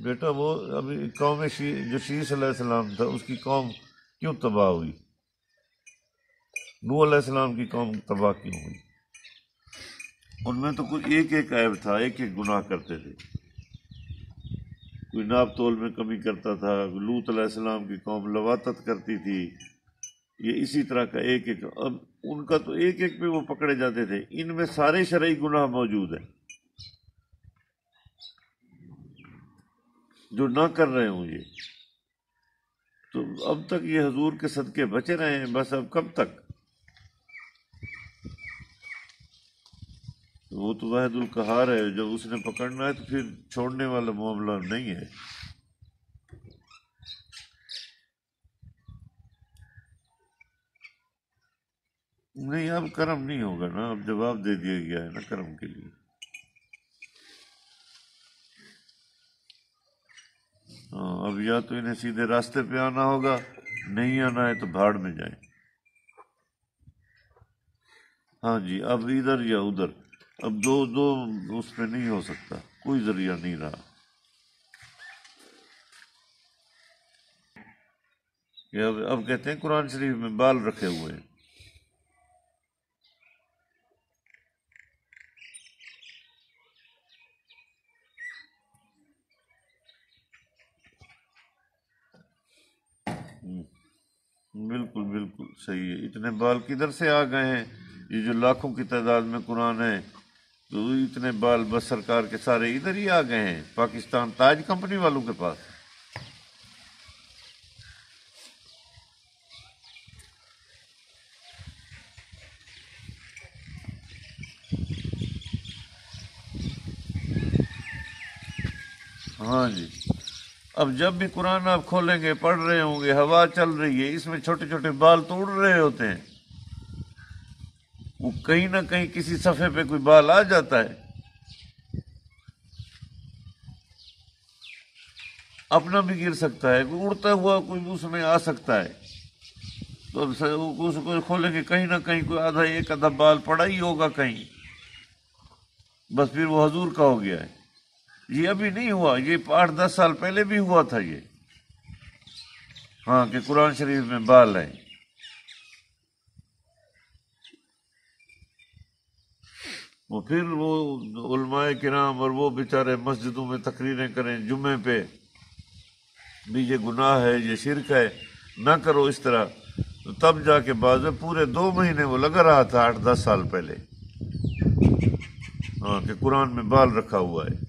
بیٹا وہ ابھی قوم جو شیس علیہ السلام تھا اس کی قوم کیوں تباہ ہوئی؟ نوح علیہ السلام کی قوم تباہ کیوں ہوئی؟ ان میں تو کوئی ایک ایک عیب تھا، ایک ایک گناہ کرتے تھے، کوئی ناپ تول میں کمی کرتا تھا، لوط علیہ السلام کی قوم لواطت کرتی تھی، یہ اسی طرح کا ایک ایک، اب ان کا تو ایک ایک پہ وہ پکڑے جاتے تھے، ان میں سارے شرعی گناہ موجود ہیں جو نہ کر رہے ہوں یہ، تو اب تک یہ حضور کے صدقے بچے رہے ہیں، بس اب کب تک؟ وہ تو واحد القہار ہے، جب اس نے پکڑنا ہے تو پھر چھوڑنے والا معاملہ نہیں ہے۔ نہیں اب کرم نہیں ہوگا نا، اب جواب دے دیا گیا ہے نا کرم کے لیے۔ ہاں اب یا تو انہیں سیدھے راستے پہ آنا ہوگا، نہیں آنا ہے تو بھاڑ میں جائیں۔ ہاں جی، اب ادھر یا ادھر، اب دو اس پہ نہیں ہو سکتا، کوئی ذریعہ نہیں رہا کہ اب کہتے ہیں قرآن شریف میں بال رکھے ہوئے ہیں۔ بالکل بالکل صحیح ہے، اتنے بال کدھر سے آ گئے ہیں؟ یہ جو لاکھوں کی تعداد میں قرآن ہے تو اتنے بال بس سرکار کے سارے ادھر ہی آ گئے ہیں، پاکستان تاج کمپنی والوں کے پاس۔ ہاں جی، اب جب بھی قرآن آپ کھولیں گے پڑھ رہے ہوں گے، ہوا چل رہی ہے، اس میں چھوٹے چھوٹے بال تو اڑ رہے ہوتے ہیں، وہ کہیں نہ کہیں کسی صفحے پہ کوئی بال آ جاتا ہے، اپنا بھی گر سکتا ہے، کوئی اڑتا ہوا کوئی اس میں آ سکتا ہے، تو اب اس کو کھولیں گے کہیں نہ کہیں کوئی آدھا ایک آدھا بال پڑا ہی ہوگا کہیں، بس پھر وہ حضور کا ہو گیا ہے۔ یہ ابھی نہیں ہوا، یہ 8-10 سال پہلے بھی ہوا تھا یہ، ہاں کہ قرآن شریف میں بال ہیں۔ وہ پھر وہ علماء کرام اور وہ بیچارے مسجدوں میں تقریریں کریں جمعے پہ بھی یہ گناہ ہے، یہ شرک ہے، نہ کرو اس طرح، تو تب جا کے بعد میں پورے 2 مہینے وہ لگا رہا تھا 8-10 سال پہلے، ہاں کہ قرآن میں بال رکھا ہوا ہے۔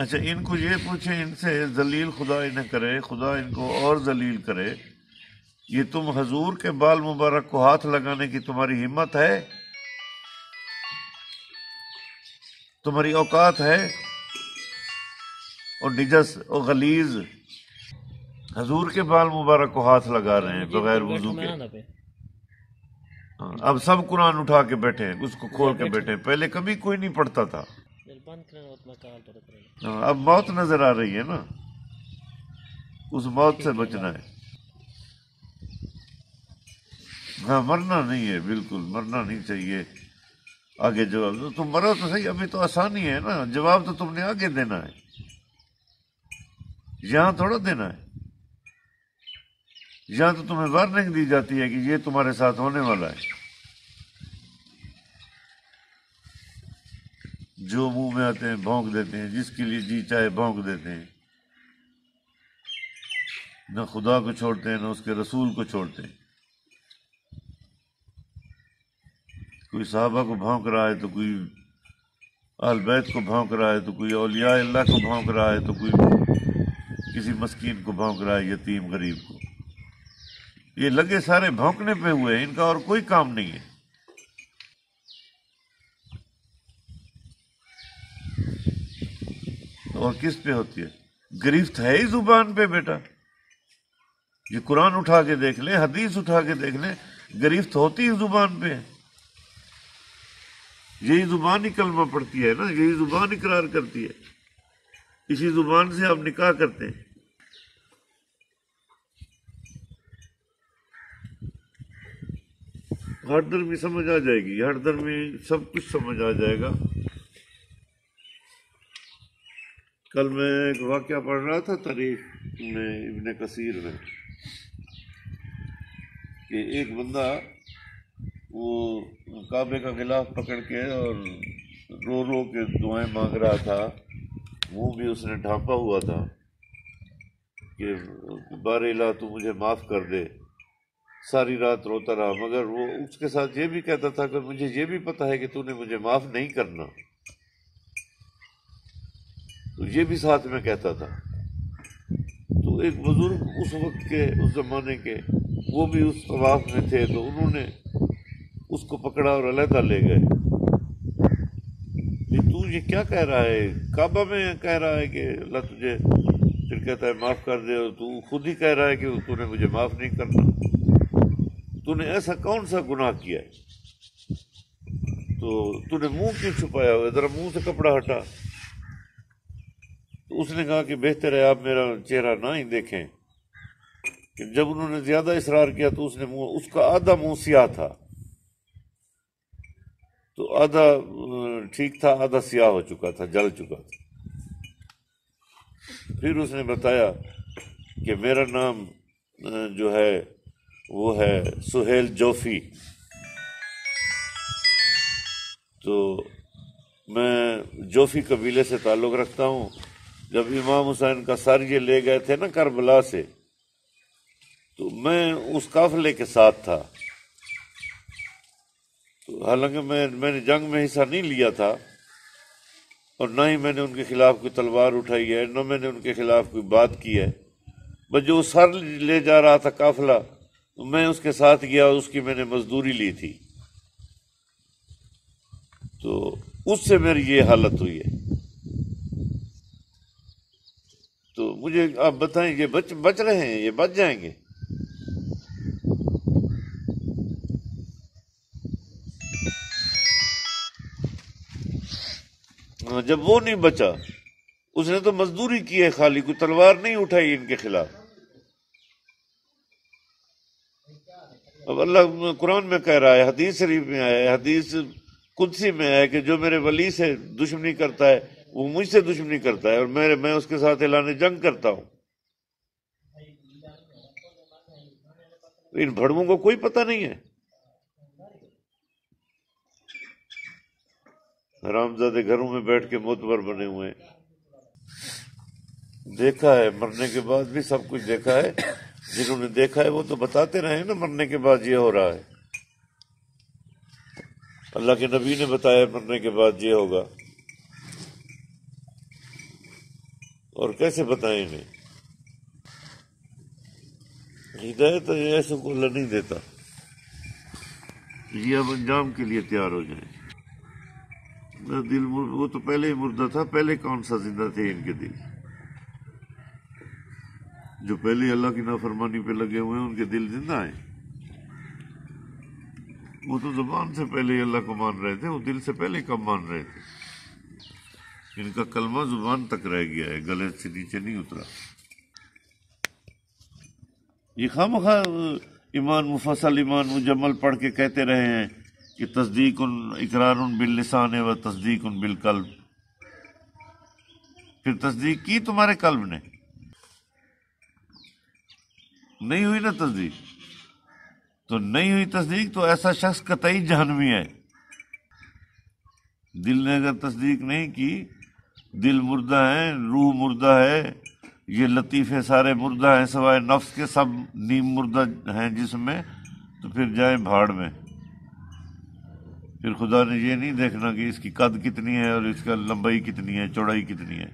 اچھا ان کو یہ پوچھیں، ان سے ذلیل خدا انہیں کرے، خدا ان کو اور ذلیل کرے، یہ تم حضور کے بال مبارک کو ہاتھ لگانے کی تمہاری ہمت ہے؟ تمہاری اوقات ہے؟ اور نجس اور غلیظ حضور کے بال مبارک کو ہاتھ لگا رہے ہیں بغیر وضو کے۔ اب سب قرآن اٹھا کے بیٹھے ہیں، اس کو کھول کے بیٹھے ہیں، پہلے کبھی کوئی نہیں پڑھتا تھا۔ اب موت نظر آ رہی ہے نا، اس موت سے بچنا ہے۔ ہاں مرنا نہیں ہے، بالکل مرنا نہیں چاہیے۔ آگے جواب دو، تم مرو تو صحیح، ابھی تو آسانی ہے نا، جواب تو تم نے آگے دینا ہے، یہاں تھوڑا دینا ہے، یہاں تو تمہیں وارننگ دی جاتی ہے کہ یہ تمہارے ساتھ ہونے والا ہے، جو منہ میں آتے ہیں بھونک دیتے ہیں، جس کے لیے جی چاہے بھونک دیتے ہیں، نہ خدا کو چھوڑتے ہیں نہ اس کے رسول کو چھوڑتے ہیں۔ کوئی صحابہ کو بھونک رہا ہے تو کوئی اہل بیت کو بھونک رہا ہے، تو کوئی اولیاء اللہ کو بھونک رہا ہے، تو کوئی کسی مسکین کو بھونک رہا ہے، یتیم غریب کو۔ یہ لگے سارے بھونکنے پہ ہوئے ہیں، ان کا اور کوئی کام نہیں ہے۔ اور کس پہ ہوتی ہے؟ گرفت ہے ہی زبان پہ بیٹا، یہ قرآن اٹھا کے دیکھ لیں، حدیث اٹھا کے دیکھ لیں، گرفت ہوتی ہی زبان پہ ہے۔ یہی زبان ہی کلمہ پڑھتی ہے نا، یہی زبان اقرار کرتی ہے، اسی زبان سے آپ نکاح کرتے ہیں۔ ہر درمی سمجھ آ جائے گی، ہر درمی سب کچھ سمجھ آ جائے گا۔ کل میں ایک واقعہ پڑھ رہا تھا تاریخ میں ابن کثیر میں، کہ ایک بندہ وہ کعبے کا غلاف پکڑ کے اور رو رو کے دعائیں مانگ رہا تھا، منہ بھی اس نے ڈھانپا ہوا تھا کہ بار الہ تو مجھے معاف کر دے، ساری رات روتا رہا، مگر وہ اس کے ساتھ یہ بھی کہتا تھا کہ مجھے یہ بھی پتہ ہے کہ تو نے مجھے معاف نہیں کرنا، تو یہ بھی ساتھ میں کہتا تھا۔ تو ایک بزرگ اس وقت کے، اس زمانے کے، وہ بھی اس طواف میں تھے، تو انہوں نے اس کو پکڑا اور علیحدہ لے گئے کہ تو یہ کیا کہہ رہا ہے، کعبہ میں کہہ رہا ہے کہ اللہ تجھے، پھر کہتا ہے معاف کر دے، اور تو خود ہی کہہ رہا ہے کہ تو نے مجھے معاف نہیں کرنا، تو نے ایسا کون سا گناہ کیا ہے، تو نے منہ کیوں چھپایا ہوا ہے، ذرا منہ سے کپڑا ہٹا۔ تو اس نے کہا کہ بہتر ہے آپ میرا چہرہ نہ ہی دیکھیں۔ کہ جب انہوں نے زیادہ اصرار کیا تو اس کا آدھا منہ سیاہ تھا، تو آدھا ٹھیک تھا، آدھا سیاہ ہو چکا تھا، جل چکا تھا۔ پھر اس نے بتایا کہ میرا نام جو ہے وہ ہے سہیل جوفی، تو میں جوفی قبیلے سے تعلق رکھتا ہوں۔ جب امام حسین کا سر یہ لے گئے تھے نا کربلا سے، تو میں اس قافلے کے ساتھ تھا، تو حالانکہ میں نے جنگ میں حصہ نہیں لیا تھا، اور نہ ہی میں نے ان کے خلاف کوئی تلوار اٹھائی ہے، نہ میں نے ان کے خلاف کوئی بات کی ہے، بس جو سر لے جا رہا تھا قافلہ، تو میں اس کے ساتھ گیا، اس کی میں نے مزدوری لی تھی، تو اس سے میری یہ حالت ہوئی ہے۔ تو مجھے آپ بتائیں، یہ بچ رہے ہیں، یہ بچ جائیں گے؟ جب وہ نہیں بچا، اس نے تو مزدوری کی ہے خالی، کوئی تلوار نہیں اٹھائی ان کے خلاف۔ اب اللہ قرآن میں کہہ رہا ہے، حدیث شریف میں آیا ہے، حدیث قدسی میں ہے کہ جو میرے ولی سے دشمنی کرتا ہے وہ مجھ سے دشمنی کرتا ہے، اور میں اس کے ساتھ اعلان جنگ کرتا ہوں۔ ان بھڑووں کو کوئی پتہ نہیں ہے، حرامزادے گھروں میں بیٹھ کے معتبر بنے ہوئے ہیں۔ دیکھا ہے مرنے کے بعد بھی سب کچھ دیکھا ہے، جنہوں نے دیکھا ہے وہ تو بتاتے رہے نا مرنے کے بعد یہ ہو رہا ہے، اللہ کے نبی نے بتایا مرنے کے بعد یہ ہوگا، اور کیسے بتائیں انہیں؟ ہدایت ایسے کو اللہ نہیں دیتا، یہ اب انجام کے لیے تیار ہو جائیں۔ دل وہ تو پہلے ہی مردہ تھا، پہلے کون سا زندہ تھے ان کے دل؟ جو پہلے اللہ کی نافرمانی پہ لگے ہوئے ہیں ان کے دل زندہ ہیں، وہ تو زبان سے پہلے ہی اللہ کو مان رہے تھے، وہ دل سے پہلے کب مان رہے تھے؟ ان کا کلمہ زبان تک رہ گیا ہے، گلے سے نیچے نہیں اترا۔ یہ خواہ ایمان مفصل، ایمان مجمل پڑھ کے کہتے رہے ہیں کہ تصدیق اقرار باللسان و تصدیق بالقلب، پھر تصدیق کی تمہارے قلب نے، نہیں ہوئی نا تصدیق، تو نہیں ہوئی تصدیق تو ایسا شخص قطعی جہنمی ہے۔ دل نے اگر تصدیق نہیں کی، دل مردہ ہے، روح مردہ ہے، یہ لطیفے سارے مردہ ہیں سوائے نفس کے، سب نیم مردہ ہیں جسم میں، تو پھر جائیں بھاڑ میں۔ پھر خدا نے یہ نہیں دیکھنا کہ اس کی قد کتنی ہے اور اس کا لمبائی کتنی ہے، چوڑائی کتنی ہے۔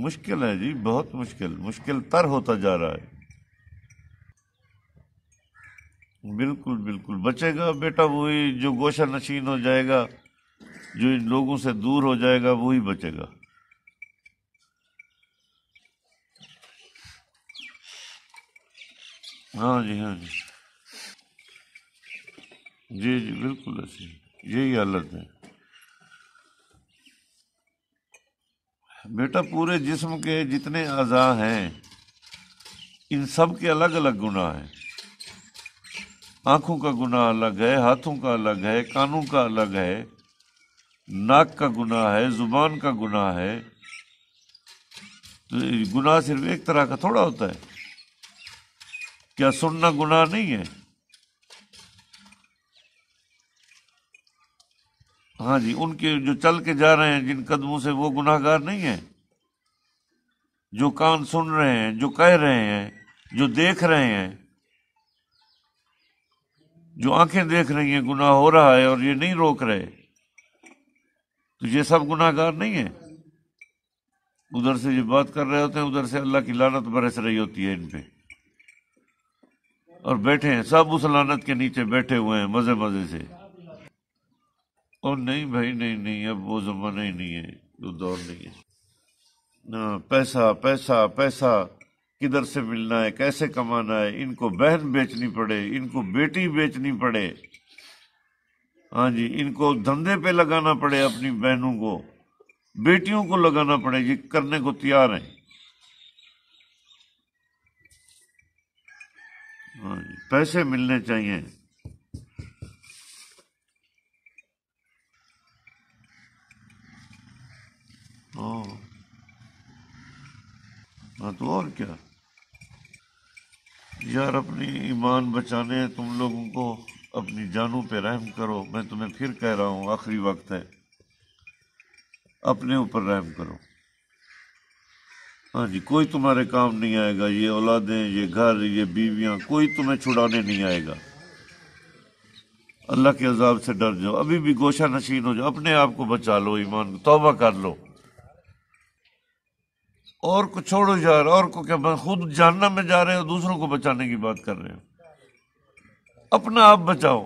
مشکل ہے جی، بہت مشکل تر ہوتا جا رہا ہے۔ بالکل بالکل بچے گا بیٹا وہی جو گوشہ نشین ہو جائے گا، جو ان لوگوں سے دور ہو جائے گا، وہی بچے گا۔ ہاں جی، ہاں جی، جی جی بالکل ایسی یہی حالت ہے بیٹا۔ پورے جسم کے جتنے اعضاء ہیں ان سب کے الگ الگ گناہ ہیں، آنکھوں کا گناہ الگ ہے، ہاتھوں کا الگ ہے، کانوں کا الگ ہے، ناک کا گناہ ہے، زبان کا گناہ ہے۔ تو گناہ صرف ایک طرح کا تھوڑا ہوتا ہے۔ کیا سننا گناہ نہیں ہے؟ ہاں جی، ان کے جو چل کے جا رہے ہیں جن قدموں سے، وہ گناہ گار نہیں ہیں؟ جو کان سن رہے ہیں، جو کہہ رہے ہیں، جو دیکھ رہے ہیں، جو آنکھیں دیکھ رہی ہیں گناہ ہو رہا ہے اور یہ نہیں روک رہے، تو یہ سب گناہ گار نہیں ہیں؟ ادھر سے یہ بات کر رہے ہوتے ہیں، ادھر سے اللہ کی لعنت برس رہی ہوتی ہے ان پہ، اور بیٹھے ہیں سب اس لعنت کے نیچے بیٹھے ہوئے ہیں مزے مزے سے۔ اور نہیں بھائی، نہیں نہیں، اب وہ زمانہ ہی نہیں ہے، وہ دور نہیں ہے۔ پیسہ پیسہ پیسہ کدھر سے ملنا ہے، کیسے کمانا ہے، ان کو بہن بیچنی پڑے، ان کو بیٹی بیچنی پڑے، ہاں جی، ان کو دھندے پہ لگانا پڑے، اپنی بہنوں کو، بیٹیوں کو لگانا پڑے، یہ کرنے کو تیار ہیں۔ ہاں جی، پیسے ملنے چاہیے۔ ہاں ہاں، تو اور کیا یار، اپنی ایمان بچانے تم لوگوں کو اپنی جانوں پہ رحم کرو۔ میں تمہیں پھر کہہ رہا ہوں، آخری وقت ہے، اپنے اوپر رحم کرو۔ ہاں جی، کوئی تمہارے کام نہیں آئے گا، یہ اولادیں، یہ گھر، یہ بیویاں، کوئی تمہیں چھڑانے نہیں آئے گا۔ اللہ کے عذاب سے ڈر جاؤ، ابھی بھی گوشہ نشین ہو جاؤ، اپنے آپ کو بچا لو، ایمان کو توبہ کر لو۔ اور کو چھوڑو یار، اور کو کیا، خود جہنم میں جا رہے ہو، دوسروں کو بچانے کی بات کر رہے ہو۔ اپنا آپ بچاؤ۔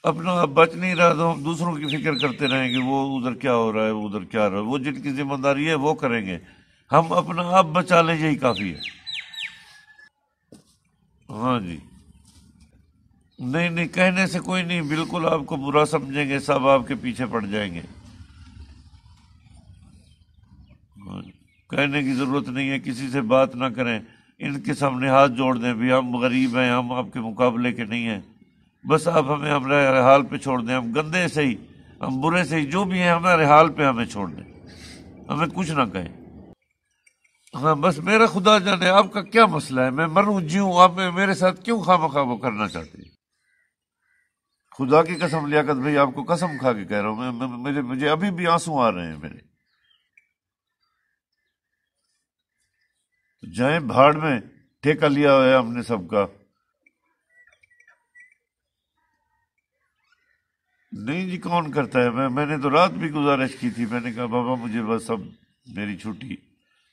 اپنا آپ بچ نہیں رہا تو ہم دوسروں کی فکر کرتے رہیں گے، وہ ادھر کیا ہو رہا ہے، وہ ادھر کیا ہو رہا ہے، وہ جن کی ذمہ داری ہے وہ کریں گے، ہم اپنا آپ بچا لیں، یہی کافی ہے۔ ہاں جی، نہیں نہیں، کہنے سے کوئی نہیں، بالکل آپ کو برا سمجھیں گے، سب آپ کے پیچھے پڑ جائیں گے۔ ہاں جی، کہنے کی ضرورت نہیں ہے، کسی سے بات نہ کریں، ان کے سامنے ہاتھ جوڑ دیں بھی ہم غریب ہیں، ہم آپ کے مقابلے کے نہیں ہیں، بس آپ ہمیں ہمارے حال پہ چھوڑ دیں، ہم گندے سے ہی، ہم برے سے ہی، جو بھی ہیں ہمارے حال پہ ہمیں چھوڑ دیں، ہمیں کچھ نہ کہیں۔ ہاں بس میرا خدا جانے آپ کا کیا مسئلہ ہے، میں مروں جیوں، آپ میرے ساتھ کیوں خواہ وہ کرنا چاہتے ہیں؟ خدا کی قسم لیاقت بھائی، آپ کو قسم کھا کے کہہ رہا ہوں، مجھے ابھی بھی آنسو آ رہے ہیں میرے۔ جائیں بھاڑ میں، ٹھیکہ لیا ہوا ہے ہم نے سب کا۔ نہیں جی، کون کرتا ہے، میں نے تو رات بھی گزارش کی تھی، میں نے کہا بابا مجھے بس اب میری چھٹی،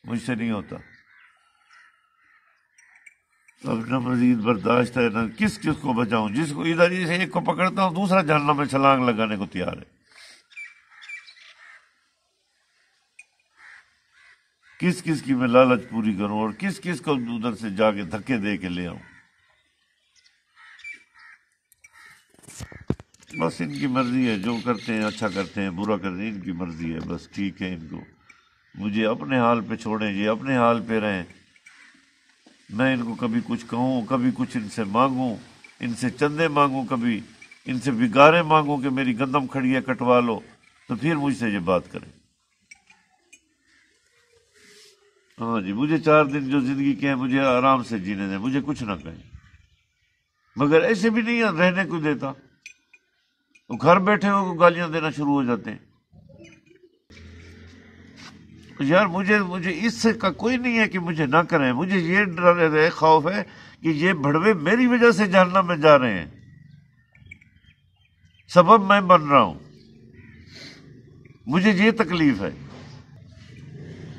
مجھ سے نہیں ہوتا، اب نہ مزید برداشت ہے، نہ کس کو بچاؤں، جس کو ادھر ہی سے ایک کو پکڑتا ہوں، دوسرا جہنم میں چھلانگ لگانے کو تیار ہے۔ کس کی میں لالچ پوری کروں، اور کس کو ادھر سے جا کے دھکے دے کے لے آؤں؟ بس ان کی مرضی ہے، جو کرتے ہیں اچھا کرتے ہیں، برا کرتے ہیں، ان کی مرضی ہے، بس ٹھیک ہے، ان کو مجھے اپنے حال پہ چھوڑیں، یہ اپنے حال پہ رہیں، میں ان کو کبھی کچھ کہوں، کبھی کچھ ان سے مانگوں، ان سے چندے مانگوں، کبھی ان سے بگارے مانگوں کہ میری گندم کھڑی ہے کٹوا لو، تو پھر مجھ سے یہ بات کریں۔ ہاں جی، مجھے 4 دن جو زندگی کے ہیں مجھے آرام سے جینے دیں، مجھے کچھ نہ کہیں، مگر ایسے بھی نہیں رہنے کو دیتا، وہ گھر بیٹھے ہو گالیاں دینا شروع ہو جاتے ہیں۔ یار مجھے اس سے کا کوئی نہیں ہے کہ مجھے نہ کریں، مجھے یہ ڈر ہے، خوف ہے کہ یہ بھڑوے میری وجہ سے جہنم میں جا رہے ہیں، سبب میں بن رہا ہوں، مجھے یہ تکلیف ہے،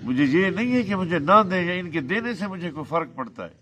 مجھے یہ نہیں ہے کہ مجھے نہ دیں یا ان کے دینے سے مجھے کوئی فرق پڑتا ہے۔